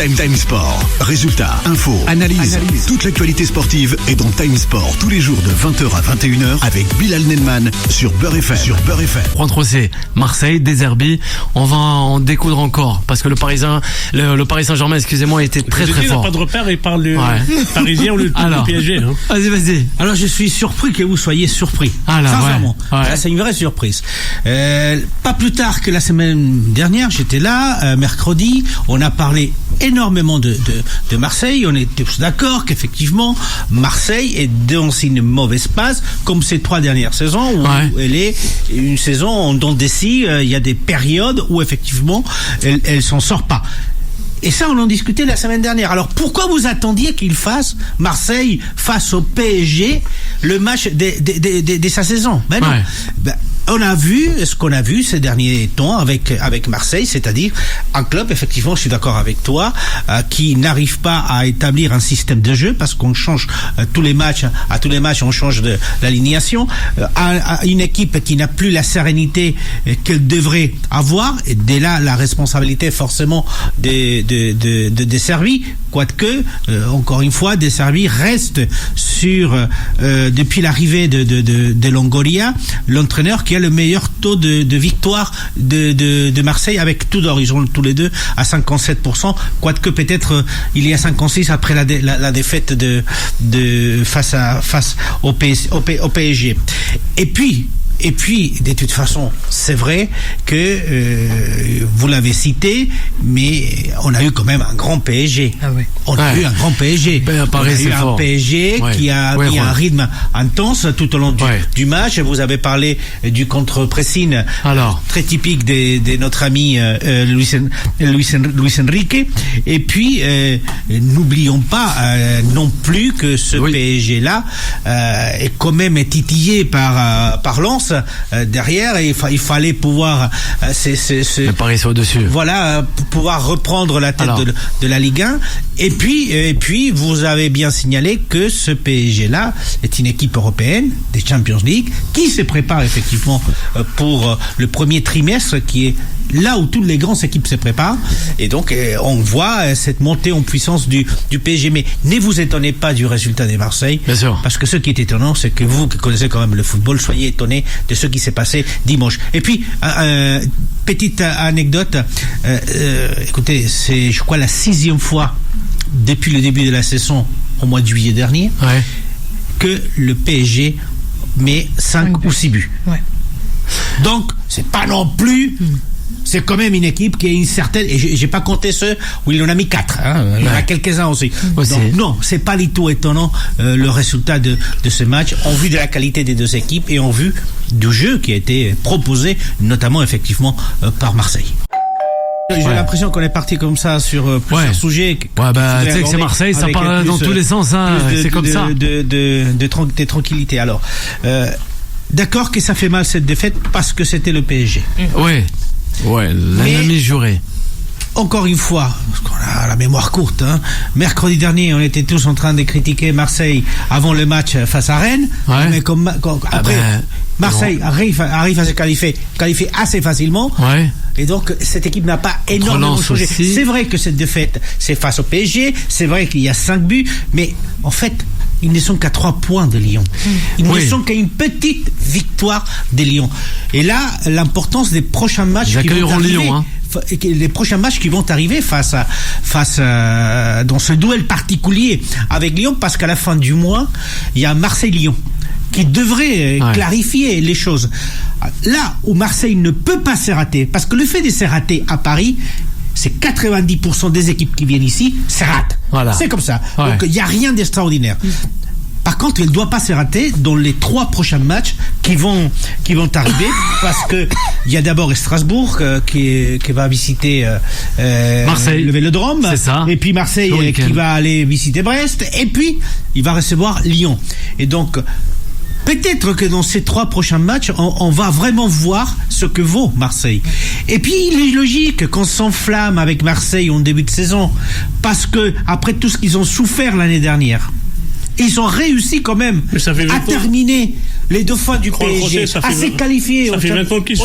Time Sport. Résultats, infos, analyse. Toute l'actualité sportive est dans Time Sport tous les jours de 20h à 21h avec Bilal Nenman sur Beurre FM. Point Trossé, Marseille, Deserbi. On va en découdre encore parce que le Paris Saint-Germain, excusez-moi, était très fort. Il n'a pas de repère, il parle du Parisien ou le PSG. Hein. Vas-y. Alors je suis surpris que vous soyez surpris. Sincèrement. Là, c'est une vraie surprise. Pas plus tard que la semaine dernière, j'étais là, mercredi, on a parlé énormément de Marseille. On était tous d'accord qu'effectivement Marseille est dans une mauvaise passe, comme ces 3 dernières saisons où elle est une saison dont d'ici il y a des périodes où effectivement elle s'en sort pas. Et ça, on en discutait la semaine dernière. Alors, pourquoi vous attendiez qu'il fasse Marseille face au PSG le match de sa saison? Ben non. On a vu ce qu'on a vu ces derniers temps avec Marseille, c'est-à-dire un club, effectivement, je suis d'accord avec toi, qui n'arrive pas à établir un système de jeu parce qu'on change à tous les matchs, on change de l'alignation, à une équipe qui n'a plus la sérénité qu'elle devrait avoir, et dès là, la responsabilité forcément des Servi, quoique encore une fois, des Servi reste sur depuis l'arrivée de Longoria, l'entraîneur qui a le meilleur taux de victoire de Marseille avec Tudor. Ils sont tous les deux à 57%, quoique peut-être il y a 56 après la défaite face au PSG. Et puis, de toute façon, c'est vrai que vous l'avez cité, mais on a eu quand même un grand PSG. On a eu un grand PSG. On a eu un PSG qui a mis un rythme intense tout au long du match. Vous avez parlé du contre-pressing très typique de notre ami Luis Enrique. Et puis, n'oublions pas non plus que ce PSG-là est quand même titillé par Lens. Derrière, et il fallait pouvoir Paris c'est au-dessus. Voilà, pouvoir reprendre la tête de la Ligue 1. Et puis vous avez bien signalé que ce PSG là est une équipe européenne des Champions League qui se prépare effectivement pour le premier trimestre, qui est là où toutes les grandes équipes se préparent, et donc on voit cette montée en puissance du PSG. Mais ne vous étonnez pas du résultat des Marseille, bien sûr, parce que ce qui est étonnant, c'est que vous qui connaissez quand même le football, soyez étonnés de ce qui s'est passé dimanche. Et puis petite anecdote, écoutez, c'est je crois la 6e fois depuis le début de la saison au mois de juillet dernier que le PSG met 5 ou 6 buts. Donc c'est pas non plus. C'est quand même une équipe qui a une certaine, et j'ai pas compté ceux où il en a mis 4, il y en a quelques-uns aussi. Donc non, c'est pas du tout étonnant le résultat de ce match, en vue de la qualité des deux équipes et en vue du jeu qui a été proposé, notamment effectivement par Marseille. J'ai l'impression qu'on est parti comme ça sur plusieurs sujets. Tu sais que c'est Marseille, ça part dans tous les sens, c'est comme ça. De tranquillité. Alors, d'accord que ça fait mal cette défaite parce que c'était le PSG. L'ennemi juré. Encore une fois, parce qu'on a la mémoire courte, mercredi dernier, on était tous en train de critiquer Marseille avant le match face à Rennes, mais après Marseille arrive à se qualifier assez facilement. Et donc cette équipe n'a pas énormément changé. C'est vrai que cette défaite, c'est face au PSG, c'est vrai qu'il y a 5 buts, mais en fait, ils ne sont qu'à 3 points de Lyon. Ils ne sont qu'à une petite victoire de Lyon. Et là, l'importance des prochains matchs qui vont arriver, Lyon, les prochains matchs qui vont arriver face dans ce duel particulier avec Lyon, parce qu'à la fin du mois, il y a Marseille-Lyon qui devrait clarifier les choses. Là où Marseille ne peut pas se rater, parce que le fait de se rater à Paris, c'est 90% des équipes qui viennent ici se ratent. C'est comme ça. Donc il n'y a rien d'extraordinaire. Par contre, il ne doit pas se rater dans les 3 prochains matchs qui vont arriver, parce que il y a d'abord Strasbourg qui va visiter Marseille, le Vélodrome, et puis Marseille qui va aller visiter Brest, et puis il va recevoir Lyon. Et donc peut-être que dans ces 3 prochains matchs, on va vraiment voir ce que vaut Marseille. Et puis, il est logique qu'on s'enflamme avec Marseille en début de saison, parce que après tout ce qu'ils ont souffert l'année dernière, Ils ont réussi quand même à terminer les dauphins du PSG, à se qualifier au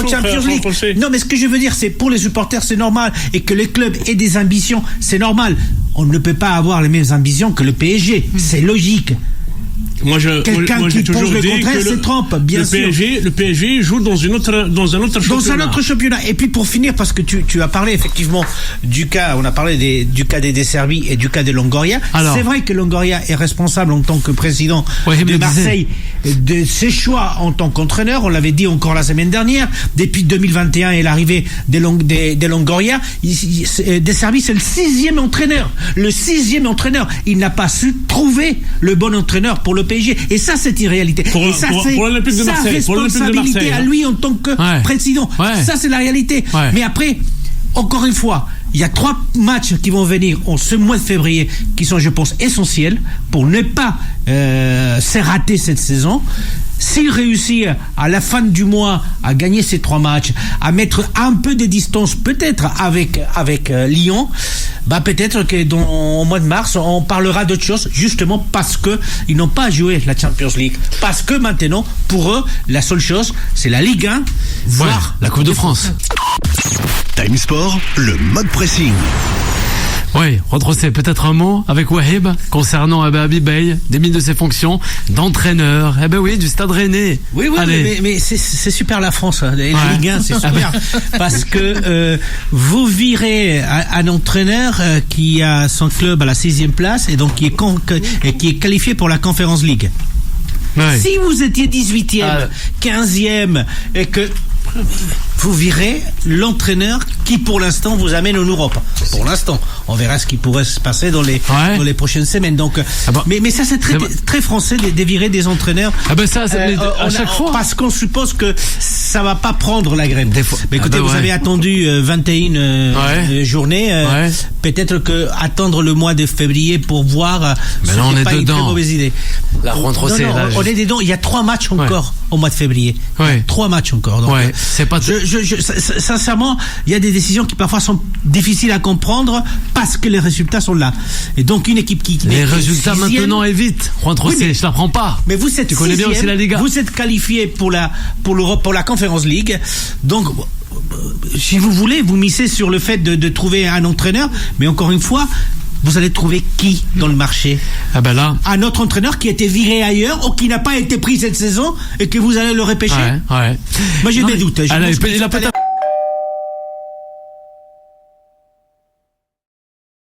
Champions League. Non, mais ce que je veux dire, c'est pour les supporters, c'est normal. Et que les clubs aient des ambitions, c'est normal. On ne peut pas avoir les mêmes ambitions que le PSG. C'est logique. Quelqu'un qui pose le contraire, c'est trompe, bien sûr. Le PSG joue dans un autre championnat. Et puis pour finir, parce que tu as parlé effectivement du cas, on a parlé du cas des De Zerbi et du cas de Longoria. C'est vrai que Longoria est responsable en tant que président de Marseille de ses choix en tant qu'entraîneur. On l'avait dit encore la semaine dernière. Depuis 2021 et l'arrivée de Longoria, De Zerbi c'est le 6e entraîneur. Le 6e entraîneur. Il n'a pas su trouver le bon entraîneur pour le PSG. Et ça, c'est une réalité. Et ça, c'est sa responsabilité à lui en tant que président. Ça, c'est la réalité. Mais après, encore une fois, il y a 3 matchs qui vont venir en ce mois de février qui sont, je pense, essentiels pour ne pas se rater cette saison. S'il réussit à la fin du mois à gagner ces 3 matchs, à mettre un peu de distance peut-être avec Lyon, peut-être que au mois de mars on parlera d'autre chose, justement parce que ils n'ont pas joué la Champions League, parce que maintenant pour eux la seule chose c'est la Ligue 1, voire la Coupe de France. Time Sport, le mode pressing. Oui, retrousser peut-être un mot avec Wahib concernant Habib Beye, démis de ses fonctions d'entraîneur. Du Stade Rennais. Oui, mais c'est super la France, la Ligue 1, c'est super. Parce que vous virez un entraîneur qui a son club à la 6e place et donc qui est qualifié pour la Conference League. Ouais. Si vous étiez 18e, 15e et que vous virez l'entraîneur qui pour l'instant vous amène en Europe. Pour l'instant, on verra ce qui pourrait se passer dans les prochaines semaines. Donc, mais ça c'est très français de virer des entraîneurs. À chaque fois. Parce qu'on suppose que ça va pas prendre la graine. Mais écoutez, vous avez attendu 21 journées. Peut-être que attendre le mois de février pour voir. Mais là, on est pas dedans. Une très mauvaise idée. La rentrée, on est dedans. Il y a 3 matchs encore au mois de février. 3 matchs encore. Donc, c'est pas. Sincèrement, il y a des décisions qui parfois sont difficiles à comprendre parce que les résultats sont là. Et donc une équipe qui les résultats maintenant est vite. Je la prends pas. Mais vous êtes, tu connais bien aussi la Liga. Vous êtes qualifié pour l'Europe, pour la Conference League. Donc si vous voulez, vous misez sur le fait de trouver un entraîneur, mais encore une fois, vous allez trouver qui dans le marché? Un autre entraîneur qui a été viré ailleurs ou qui n'a pas été pris cette saison et que vous allez le repêcher? Moi j'ai des doutes.